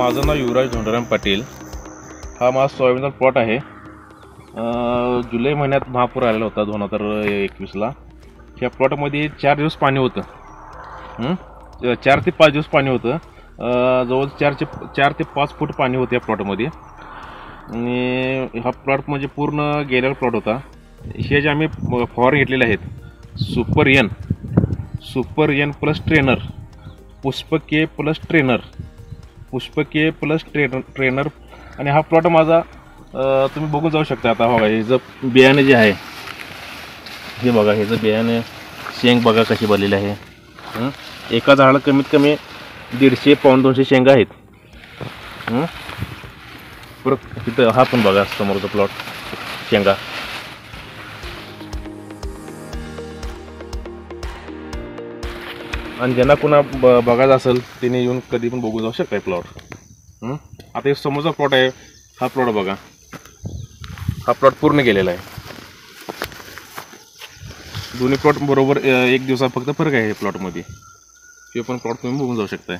माझं नाव युवराज धोंडराम पाटील। हा माझा सोयाबीनचा प्लॉट आहे। जुलै महिन्यात महापूर आलेला होता 2021ला। ह्या प्लॉटमध्ये 4 दिवस पाणी होतं। 4 ते 5 दिवस पाणी होतं। जवळ 4 ते 5 फूट पाणी होतं या प्लॉटमध्ये। आणि हा प्लॉट म्हणजे पूर्ण गेलेला प्लॉट होता। हे जे आम्ही फवारणी घेतलेले आहेत, सुपर एन प्लस ट्रेनर, पुष्प के प्लस ट्रेनर आणि हा प्लॉट माझा तुम्ही बघू जाऊ शकता। आता बघा हे जे बियाणे जे आहे, हे बघा हे जे बियाणे शेंग बघा कशी भरलेली आहे। एका झाडाला कमीत कमी 150 पाऊण 200 शेंगा आहेत। परत तिथं हा पण बघा समोरचा प्लॉट शेंगा। आणि ज्यांना कुणा बघायचं असेल त्याने येऊन कधी पण बघू जाऊ शकता प्लॉट। आता हे समोरचा प्लॉट आहे, हा प्लॉट बघा, हा प्लॉट पूर्ण गेलेला आहे। दोन्ही प्लॉट बरोबर 1 दिवसा फक्त फरक आहे हे प्लॉटमध्ये। हे पण प्लॉट तुम्ही बघून जाऊ शकताय।